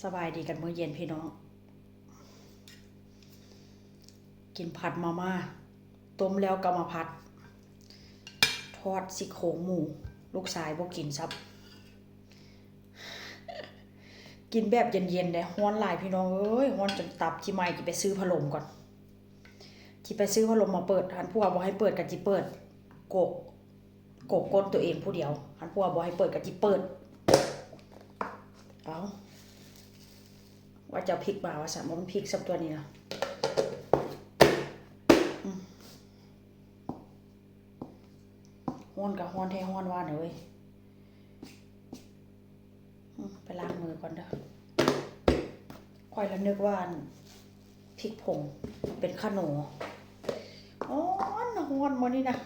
สบายดีกันมื้อเย็นพี่น้องกินผัดมาม่าต้มแล้วก็มาผัดทอดซี่โครงหมูลูกชายบ่กินซับกินแบบเย็นๆได้ร้อนหลายพี่น้องเอ้ยร้อนจนตับจิไหม้จิไปซื้อพัดลมก่อนจิไปซื้อพัดลมมาเปิดหันผู้ว่าบ่ให้เปิดก็จิเปิดโกกก้นตัวเองผู้เดียวหันผู้ว่าบ่ให้เปิดก็จิเปิดเอาว่าจะพริกมาว่าซั่นบ่มันพริกซับตัวนี้นะฮ้อนกับฮ้อนแท้ฮ้อนว่าเด้อเว้ยไปล้างมือก่อนเด้อค่อยละนึกว่าพริกผงเป็นขนมฮ้อนมื้อนี้นะ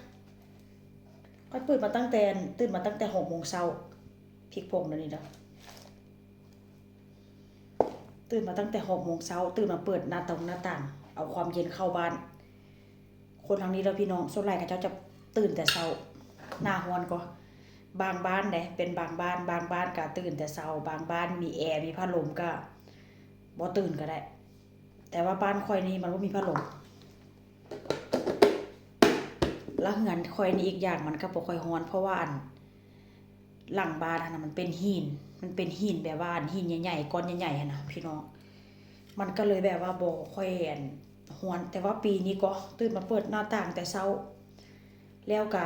ค่อยตื่นมาตั้งแต่6 โมงเช้าพริกผงเดี๋ยวนี้เด้อตื่นมาตั้งแต่6 โมงเช้าตื่นมาเปิดหน้าต่างเอาความเย็นเข้าบ้านคนทางนี้แล้วพี่น้องส่วนใหญ่เขาจะตื่นแต่เช้าหน้าร้อนก็บางบ้านเด้เป็นบางบ้านก็ตื่นแต่เช้าบางบ้านมีแอร์มีพัดลมก็บ่ตื่นก็ได้แต่ว่าบ้านข่อยนี่มันบ่มีพัดลมแล้วเฮือนข่อยนี่อีกอย่างมันก็บ่ค่อยร้อนเพราะว่าหลังบ้านน่ะมันเป็นหินแบบว่าหินใหญ่ๆก้อนใหญ่ๆหั่นน่ะพี่น้องมันก็เลยแบบว่าบ่ค่อยร้อนแต่ว่าปีนี้ก็ตื่นมาเปิดหน้าต่างแต่เช้าแล้วก็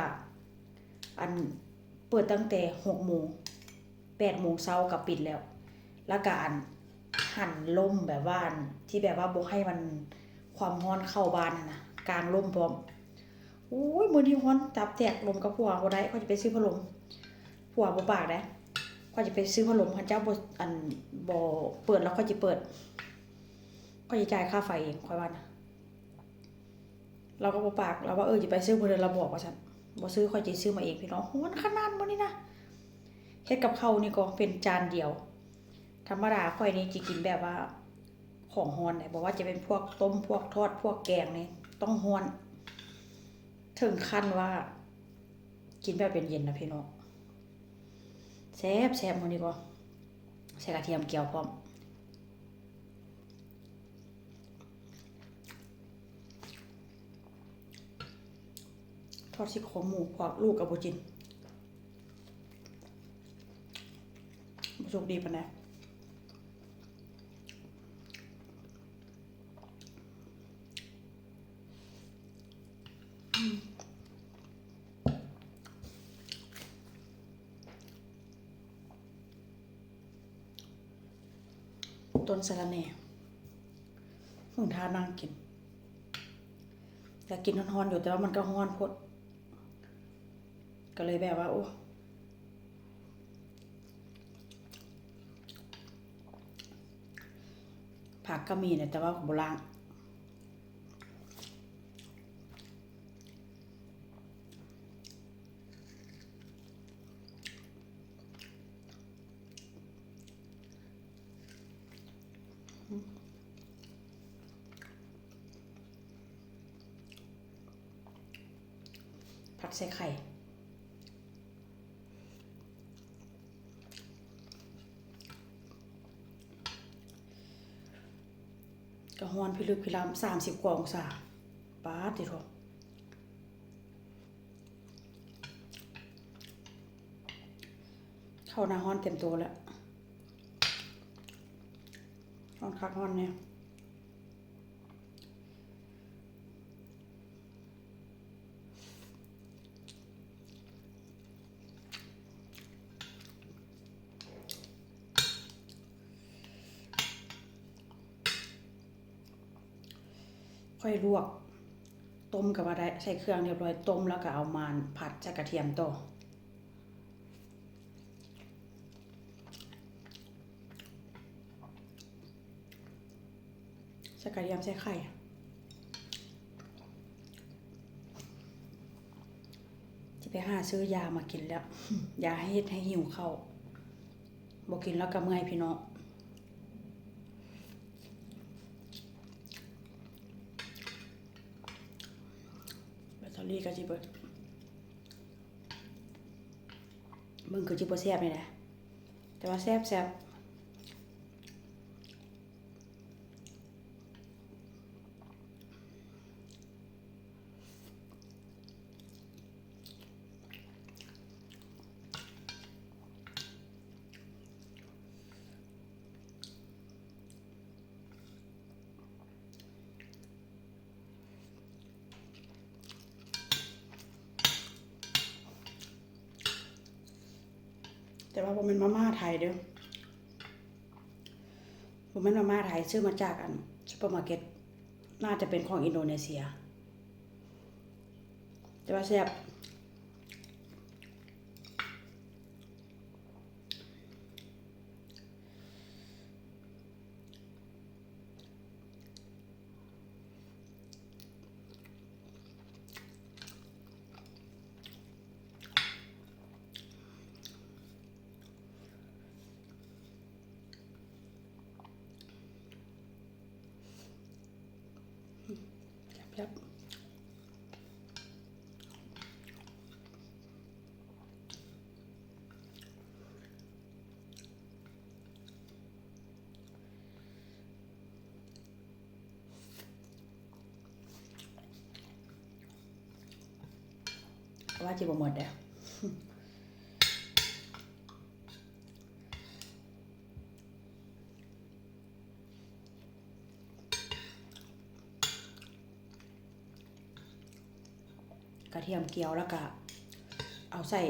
เปิดตั้งแต่6 โมง8 โมงเช้าก็ปิดแล้วก็หันลมแบบว่าที่แบบว่าบ่ให้มันความร้อนเข้าบ้านน่ะนะกลางลมพร้อมโอ้ยมื้อนี้ร้อนจับแตกลมกับผัวบ่ได้เขาจะไปซื้อพัดลมผัวบ่ปากเด้เขาจะไปซื้อพัดลมเขาเจ้าบ่เปิดแล้วเขาจะเปิดเขาจะจ่ายค่าไฟเองค่อยว่านะเราก็บ่ปากเราว่าจะไปซื้อเพิ่นเราบอกว่าซั่นบ่ซื้อค่อยสิซื้อมาเองพี่น้องร้อนขนาดมื้อนี้นะเฮ็ดกับข้าวนี่ก็เป็นจานเดียวธรรมดาข่อยนี่สิกินแบบว่าของร้อนได้บ่ว่าจะเป็นพวกต้มพวกทอดพวกแกงนี่ต้องร้อนถึงขั้นว่ากินแบบเย็นๆนะพี่น้องแซ่บมื้อนี้ก็ใส่กระเทียมเจียวพร้อมทอดซี่โครงหมูพวกลูกก็บ่กินบ่สุกดีปานใดต้นสะระแหน่ทานั่งกินอยากกินร้อนๆอยู่แต่ว่ามันก็ร้อนโพดก็เลยแบบว่าโอ้ผักก็มีเนี่ยแต่ว่าบ่ล้างผัดใส่ไข่ก็ร้อนพิลึกพิลั่น30 กว่าองศาป๊าดติโถเข้าหน้าร้อนเต็มตัวแล้วร้อนคักร้อนเนี่ยค่อยลวกต้มก็บ่ได้ใส่เครื่องเรียบร้อยต้มแล้วก็เอามาผัดใส่กระเทียมต่อใส่กระเทียมใส่ไข่จะไปหาซื้อยามากินแล้วยาให้เฮ็ดให้หิวข้าวบ่กินแล้วก็เมื่อยพี่น้องแบตเตอรี่ก็สิเบิดมึงคือสิบ่แซ่บนี่แหละแต่ว่าแซ่บ แต่ว่าผมเป็นมาม่าไทยเด้อผมเป็นมาม่าไทยซื้อมาจากซุปเปอร์มาร์เก็ตน่าจะเป็นของอินโดนีเซียแต่ว่าแซ่บแซ่บว่าจะบ่หมดแล้วกระเทียมเจียวแล้วก็เอาใส่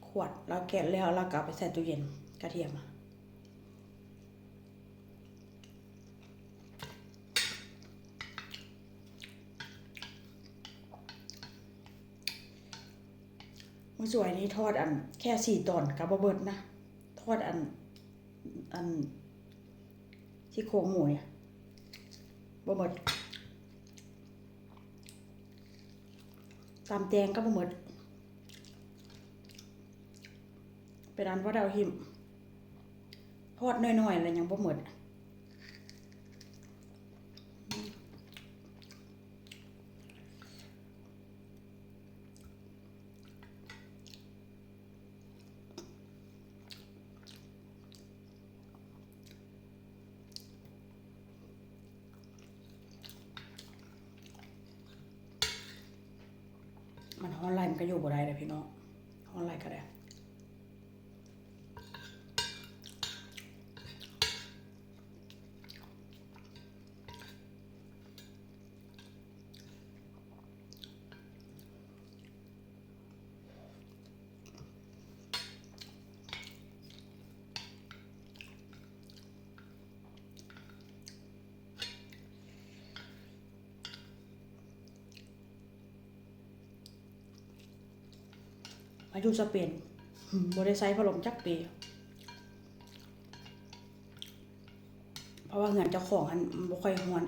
ขวดแล้วแกะแล้วก็เอาไปใส่ตู้เย็นกระเทียมมื้อสวยนี้ทอดแค่4 ตอนกับบ่เบิดนะทอดที่โครงหมูเนี่ยบ่หมดตำแตงก็บ่หมดเป็นอันว่าดาวหิมทอดน้อยๆแล้วยังบ่หมดมันฮ้อนไรมันก็อยู่บ่ได้เลยพี่น้องฮ้อนไรก็ได้มาอยู่สเปนบ่ได้ใช้พัดลมจักปีเพราะว่าเงินเจ้าของมันบ่ค่อยฮ้อน